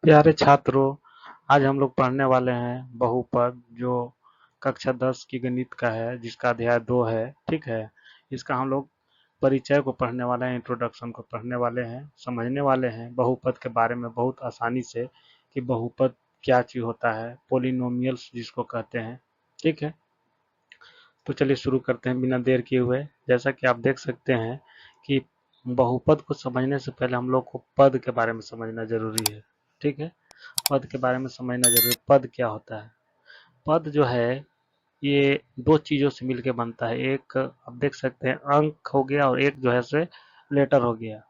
प्यारे छात्रों, आज हम लोग पढ़ने वाले हैं बहुपद, जो कक्षा 10 की गणित का है, जिसका अध्याय 2 है। ठीक है, इसका हम लोग परिचय को पढ़ने वाले हैं, इंट्रोडक्शन को पढ़ने वाले हैं, समझने वाले हैं बहुपद के बारे में बहुत आसानी से कि बहुपद क्या चीज होता है, पोलिनोमियल्स जिसको कहते हैं। ठीक है, तो चलिए शुरू करते हैं बिना देर किए हुए। जैसा कि आप देख सकते हैं कि बहुपद को समझने से पहले हम लोग को पद के बारे में समझना जरूरी है। ठीक है, पद के बारे में समझना जरूरी है। पद क्या होता है? पद जो है ये दो चीजों से मिलकर बनता है। एक आप देख सकते हैं अंक हो गया, और एक जो है से लेटर हो गया।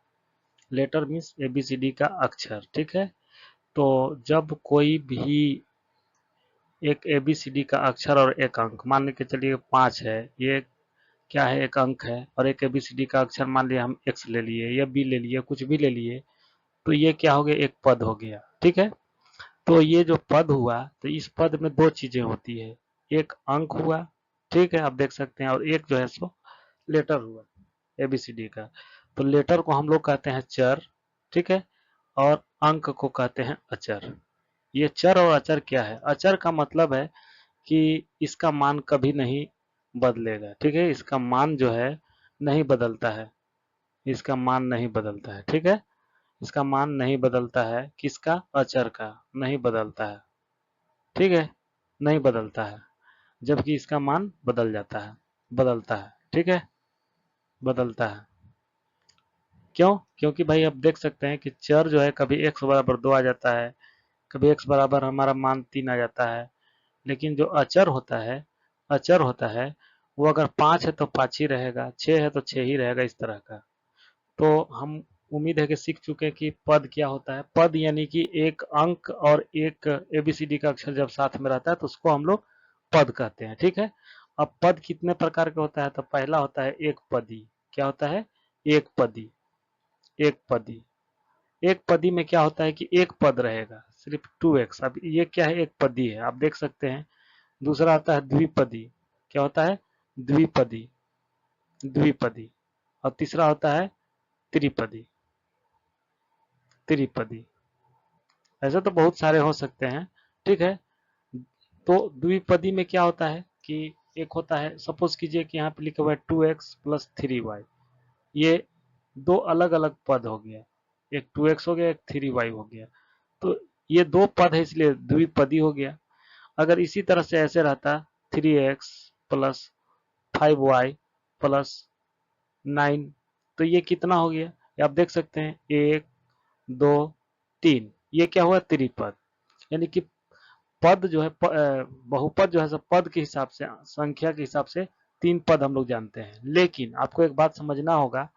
लेटर मीन्स एबीसीडी का अक्षर। ठीक है, तो जब कोई भी एक एबीसीडी का अक्षर और एक अंक, मान के चलिए 5 है, ये क्या है? एक अंक है। और एक एबीसीडी का अक्षर मान लिया हम एक्स ले लिए या बी ले लिए, कुछ भी ले लिए, तो ये क्या हो गया? एक पद हो गया। ठीक है, तो ये जो पद हुआ, तो इस पद में दो चीजें होती है। एक अंक हुआ, ठीक है, आप देख सकते हैं, और एक जो है सो लेटर हुआ एबीसीडी का। तो लेटर को हम लोग कहते हैं चर, ठीक है, और अंक को कहते हैं अचर। ये चर और अचर क्या है? अचर का मतलब है कि इसका मान कभी नहीं बदलेगा। ठीक है, इसका मान जो है नहीं बदलता है, इसका मान नहीं बदलता है। ठीक है, इसका मान नहीं बदलता है, किसका? अचर का नहीं बदलता है। ठीक है, नहीं बदलता है, जबकि इसका मान बदल जाता है, बदलता है। ठीक है, बदलता है। क्यों? क्योंकि भाई आप देख सकते हैं कि चर जो है कभी x बराबर 2 आ जाता है, कभी x बराबर हमारा मान 3 आ जाता है। लेकिन जो अचर होता है, अचर होता है, वो अगर 5 है तो 5 ही रहेगा, 6 है तो 6 ही रहेगा, इस तरह का। तो हम उम्मीद है कि सीख चुके हैं कि पद क्या होता है। पद यानी कि एक अंक और एक एबीसीडी का अक्षर जब साथ में रहता है तो उसको हम लोग पद कहते हैं। ठीक है, अब पद कितने प्रकार का होता है? तो पहला होता है एक पदी। क्या होता है? एक पदी। एक पदी, एक पदी में क्या होता है कि एक पद रहेगा, सिर्फ 2x। अब ये क्या है? एक पदी है, आप देख सकते हैं। दूसरा आता है द्विपदी। क्या होता है? द्विपदी, द्विपदी। और तीसरा होता है त्रिपदी, त्रिपदी। ऐसे तो बहुत सारे हो सकते हैं। ठीक है, तो द्विपदी में क्या होता है कि एक होता है, सपोज कीजिए कि यहाँ पे लिखा हुआ है 2x प्लस 3y। ये दो अलग अलग पद हो गया, एक 2x हो गया, एक 3y हो गया। तो ये दो पद है, इसलिए द्विपदी हो गया। अगर इसी तरह से ऐसे रहता 3x प्लस 5y प्लस 9, तो ये कितना हो गया? ये आप देख सकते हैं, 1 2 3। ये क्या हुआ? त्रिपद। यानी कि पद जो है बहुपद जो है सब पद के हिसाब से, संख्या के हिसाब से 3 पद हम लोग जानते हैं। लेकिन आपको एक बात समझना होगा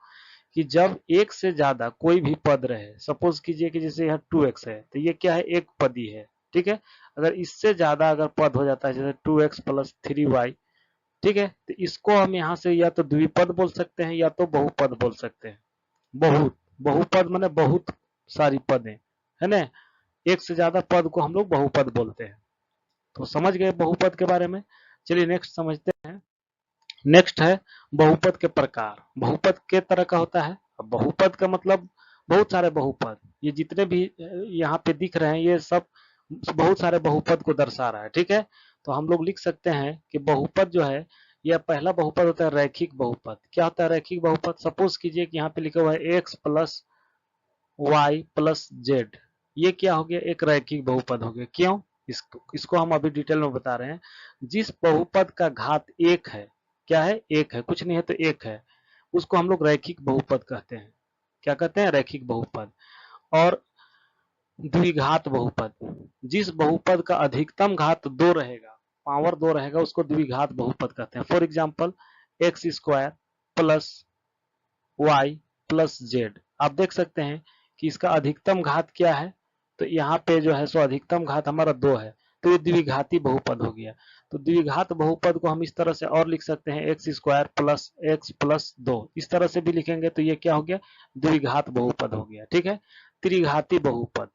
कि जब एक से ज्यादा कोई भी पद रहे, सपोज कीजिए कि जैसे यहाँ 2x है, तो ये क्या है? एक पदी है। ठीक है, अगर इससे ज्यादा अगर पद हो जाता है, जैसे 2x प्लस 3y, ठीक है, तो इसको हम यहाँ से या तो द्विपद बोल सकते हैं या तो बहुपद बोल सकते हैं। बहुत, बहुपद माने बहुत सारी पदें, है ना? एक से ज्यादा पद को हम लोग बहुपद बोलते हैं। तो समझ गए बहुपद के बारे में। चलिए नेक्स्ट समझते हैं। नेक्स्ट है बहुपद के प्रकार। बहुपद के तरह का होता है। अब बहुपद का मतलब बहुत सारे बहुपद, ये जितने भी यहाँ पे दिख रहे हैं, ये सब बहुत सारे बहुपद को दर्शा रहा है। ठीक है, तो हम लोग लिख सकते हैं कि बहुपद जो है, यह पहला बहुपद होता है रैखिक बहुपद। क्या होता है रैखिक बहुपद? सपोज कीजिए कि यहाँ पे लिखा हुआ है x plus Y plus Z. ये क्या हो गया? एक रैखिक बहुपद हो गया। क्यों? इसको हम अभी डिटेल में बता रहे हैं। जिस बहुपद का घात एक है, क्या है? एक है, कुछ नहीं है तो एक है, उसको हम लोग रैखिक बहुपद कहते हैं। क्या कहते हैं? रैखिक बहुपद। और द्विघात बहुपद, जिस बहुपद का अधिकतम घात 2 रहेगा, पावर 2 रहेगा, उसको द्विघात बहुपद कहते हैं। For example X square plus Y plus Z. आप देख सकते हैं कि इसका अधिकतम घात क्या है? तो यहाँ पे जो है सो अधिकतम घात हमारा 2 है, तो ये द्विघाती बहुपद हो गया। तो द्विघात बहुपद को हम इस तरह से और लिख सकते हैं, x square plus x plus 2। इस तरह से भी लिखेंगे तो ये क्या हो गया? द्विघात बहुपद हो गया। ठीक है, त्रिघाती बहुपद।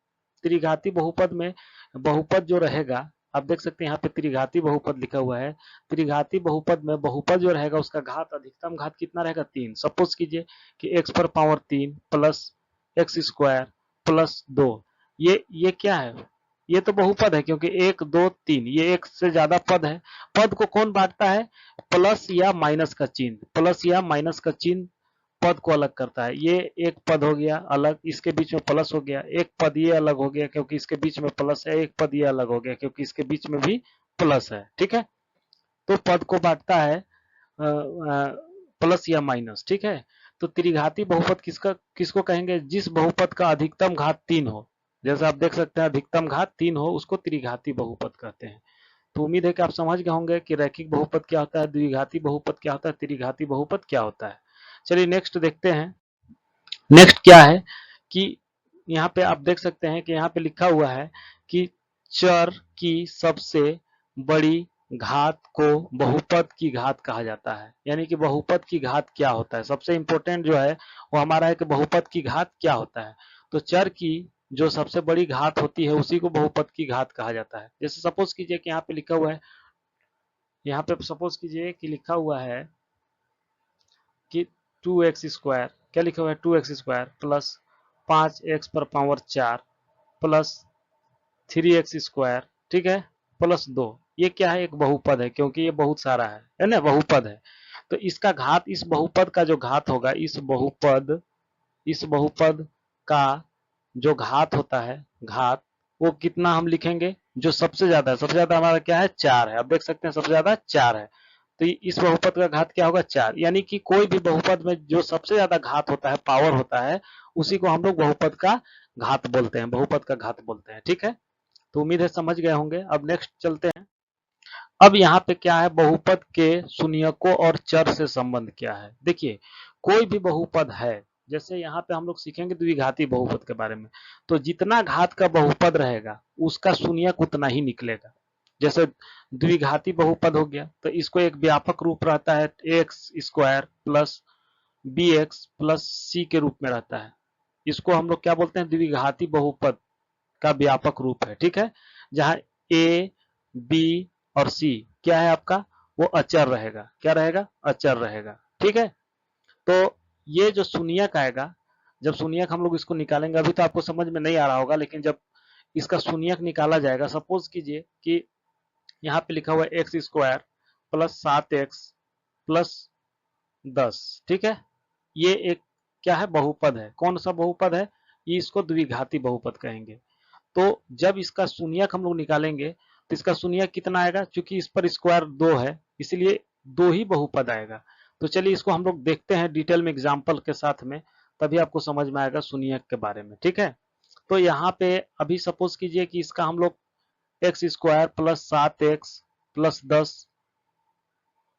त्रिघाती बहुपद में बहुपद जो रहेगा, आप देख सकते हैं यहाँ पे त्रिघाती बहुपद लिखा हुआ है। त्रिघाती बहुपद में बहुपद जो रहेगा उसका घात, अधिकतम घात कितना रहेगा? 3। सपोज कीजिए कि x पर power 3 plus x square plus 2, ये क्या है, ये तो बहुपद है क्योंकि 1 2 3 ये एक से ज्यादा पद है। पद को कौन बांटता है, प्लस या माइनस का चिन्ह, प्लस या माइनस का चिन्ह पद को अलग करता है। ये एक पद हो गया अलग, इसके बीच में प्लस हो गया, एक पद ये अलग हो गया क्योंकि इसके बीच में प्लस है, एक पद ये अलग हो गया क्योंकि इसके बीच में भी प्लस है। ठीक है, तो पद को बांटता है प्लस या माइनस। ठीक है, तो त्रिघाती बहुपद किसको कहेंगे, जिस बहुपद का अधिकतम घात 3 हो। जैसे आप देख सकते हैं अधिकतम घात 3 हो उसको त्रिघाती बहुपद कहते हैं। तो उम्मीद है कि आप समझ गए होंगे कि रैखिक बहुपद क्या होता है, द्विघाती बहुपद क्या होता है, त्रिघाती बहुपद क्या होता है। चलिए नेक्स्ट देखते हैं। नेक्स्ट क्या है कि यहाँ पे आप देख सकते हैं कि यहाँ पे लिखा हुआ है कि चर की सबसे बड़ी घात को बहुपद की घात कहा जाता है। यानी कि बहुपद की घात क्या होता है, सबसे इंपॉर्टेंट जो है वो हमारा है कि बहुपद की घात क्या होता है। तो चर की जो सबसे बड़ी घात होती है उसी को बहुपद की घात कहा जाता है। जैसे सपोज कीजिए कि यहाँ पे लिखा हुआ है, यहाँ पे सपोज कीजिए कि लिखा हुआ है कि 2x² क्या लिखा हुआ है, 2x² प्लस 5x पर पावर 4 प्लस 3x², ठीक है, प्लस 2। ये क्या है, एक बहुपद है क्योंकि ये बहुत सारा है ना, बहुपद है। तो इसका घात, इस बहुपद का जो घात होगा, इस बहुपद का जो घात होता है, घात वो कितना हम लिखेंगे, जो सबसे ज्यादा है, सबसे ज्यादा हमारा क्या है 4 है। आप देख सकते हैं सबसे ज्यादा 4 है। तो इस बहुपद का घात क्या होगा 4। यानी कि कोई भी बहुपद में जो सबसे ज्यादा घात होता है, पावर होता है, उसी को हम लोग बहुपद का घात बोलते हैं, बहुपद का घात बोलते हैं। ठीक है, तो उम्मीद है समझ गए होंगे। अब नेक्स्ट चलते हैं। अब यहाँ पे क्या है, बहुपद के शून्यकों और चर से संबंध क्या है। देखिए कोई भी बहुपद है, जैसे यहाँ पे हम लोग सीखेंगे द्विघाती बहुपद के बारे में, तो जितना घात का बहुपद रहेगा उसका शून्यक उतना ही निकलेगा। जैसे द्विघाती बहुपद हो गया तो इसको एक व्यापक रूप रहता है x² plus bx plus c के रूप में रहता है। इसको हम लोग क्या बोलते हैं, द्विघाती बहुपद का व्यापक रूप है। ठीक है, जहां ए बी और सी क्या है आपका, वो अचर रहेगा। क्या रहेगा, अचर रहेगा। ठीक है, तो ये जो शून्यक आएगा, जब शून्यक हम लोग इसको निकालेंगे, अभी तो आपको समझ में नहीं आ रहा होगा, लेकिन जब इसका शून्यक निकाला जाएगा, सपोज कीजिए कि यहाँ पे लिखा हुआ है x² प्लस 7x प्लस 10। ठीक है, ये एक क्या है, बहुपद है। कौन सा बहुपद है, ये इसको द्विघाती बहुपद कहेंगे। तो जब इसका शून्यक हम लोग निकालेंगे तो इसका शून्यक कितना आएगा, क्योंकि इस पर स्क्वायर 2 है इसलिए 2 ही बहुपद आएगा। तो चलिए इसको हम लोग देखते हैं डिटेल में एग्जांपल के साथ में, तभी आपको समझ में आएगा शून्यक के बारे में। ठीक है, तो यहाँ पे अभी सपोज कीजिए कि इसका हम लोग x² प्लस 7x प्लस 10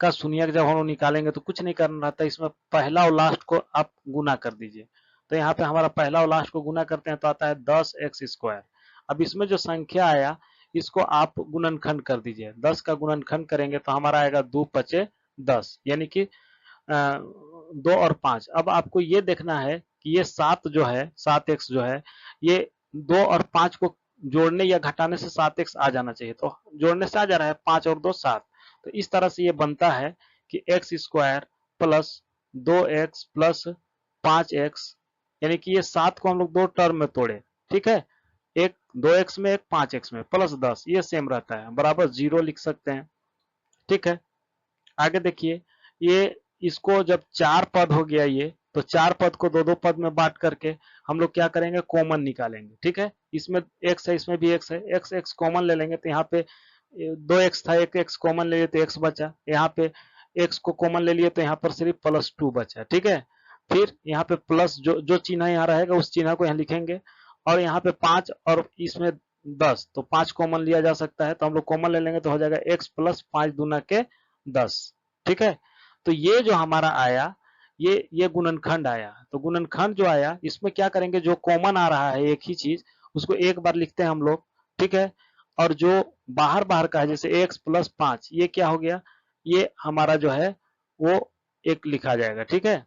का शून्यक जब हम लोग निकालेंगे तो कुछ नहीं करना रहता, इसमें पहला और लास्ट को आप गुना कर दीजिए। तो यहाँ पे हमारा पहला और लास्ट को गुना करते हैं तो आता है 10x²। अब इसमें जो संख्या आया इसको आप गुणनखंड कर दीजिए, 10 का गुणनखंड करेंगे तो हमारा आएगा 2 पचे 10, यानी कि 2 और 5। अब आपको ये देखना है कि ये 7 जो है, 7x जो है, ये 2 और 5 को जोड़ने या घटाने से 7x आ जाना चाहिए। तो जोड़ने से आ जा रहा है 5 और 2 7। तो इस तरह से ये बनता है कि x² plus 2x plus 5x, यानी कि ये 7 को हम लोग 2 टर्म में तोड़े। ठीक है, एक 2x में एक 5x में प्लस 10, ये सेम रहता है, बराबर 0 लिख सकते हैं। ठीक है, आगे देखिए, ये इसको जब 4 पद हो गया ये, तो 4 पद को 2-2 पद में बांट करके हम लोग क्या करेंगे, कॉमन निकालेंगे। ठीक है, इसमें x है इसमें भी x है, x कॉमन ले लेंगे तो यहाँ पे 2x था, एक x कॉमन ले लिए तो x बचा, यहाँ पे x को कॉमन ले लिए तो यहाँ पर सिर्फ +2 बचा। ठीक है, फिर यहाँ पे प्लस जो जो चिन्ह यहाँ रहेगा उस चिन्ह को यहाँ लिखेंगे, और यहाँ पे 5 और इसमें 10, तो 5 कॉमन लिया जा सकता है तो हम लोग कॉमन ले लेंगे तो हो जाएगा x प्लस 5 दूना के 10। ठीक है, तो ये जो हमारा आया, ये गुणनखंड आया। तो गुणनखंड जो आया इसमें क्या करेंगे, जो कॉमन आ रहा है एक ही चीज उसको एक बार लिखते हैं हम लोग। ठीक है, और जो बाहर बाहर का है जैसे x प्लस 5, ये क्या हो गया, ये हमारा जो है वो एक लिखा जाएगा। ठीक है,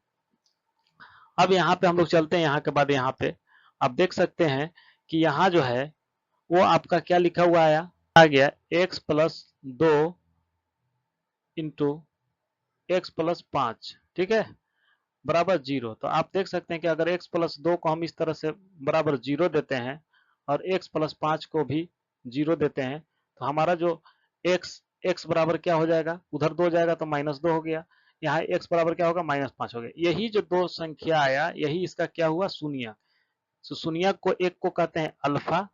अब यहाँ पे हम लोग चलते हैं, यहाँ के बाद यहाँ पे आप देख सकते हैं कि यहाँ जो है वो आपका क्या लिखा हुआ आया, आ गया x plus 2 into x plus 5। ठीक है, बराबर 0। तो आप देख सकते हैं कि अगर x प्लस 2 को हम इस तरह से बराबर 0 देते हैं और x प्लस 5 को भी 0 देते हैं तो हमारा जो x बराबर क्या हो जाएगा, उधर 2 जाएगा तो -2 हो गया, यहाँ x बराबर क्या होगा, -5 हो गया। यही जो दो संख्या आया यही इसका क्या हुआ, शून्य। तो शून्य को एक को कहते हैं अल्फा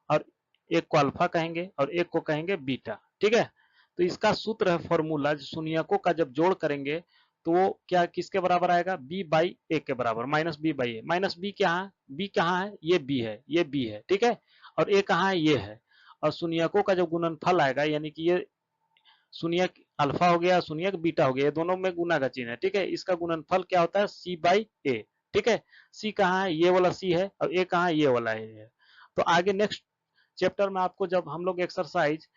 और एक को अल्फा कहेंगे और एक को कहेंगे बीटा, ठीक है। तो इसका सूत्र है, फॉर्मूला, शून्यकों का जब जोड़ करेंगे तो वो क्या किसके बराबर आएगा, b बाई ए के बराबर, -b/a। -b क्या है, b कहाँ है, ये b है, ये b है, ठीक है, और a कहाँ है, ये है। और शून्यकों का जब गुणनफल आएगा, यानी कि ये शून्य अल्फा हो गया, शून्य बीटा हो गया, ये दोनों में गुना का चिन्ह है, ठीक है। इसका गुणनफल क्या होता है, c/a, ठीक है। c कहाँ है, ये वाला c है, और a कहाँ है, ये वाला है। तो आगे नेक्स्ट चैप्टर में आपको जब हम लोग एक्सरसाइज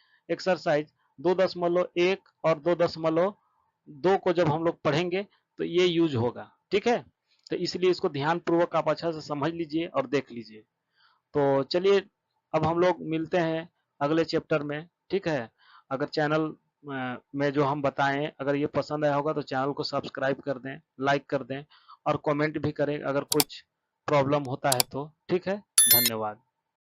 2.1 और 2.2 को जब हम लोग पढ़ेंगे तो ये यूज होगा, ठीक है। तो इसलिए इसको ध्यान पूर्वक आप अच्छा से समझ लीजिए और देख लीजिए। तो चलिए अब हम लोग मिलते हैं अगले चैप्टर में, ठीक है। अगर चैनल में जो हम बताएं अगर ये पसंद आया होगा तो चैनल को सब्सक्राइब कर दें, लाइक कर दें और कमेंट भी करें अगर कुछ प्रॉब्लम होता है तो, ठीक है। धन्यवाद।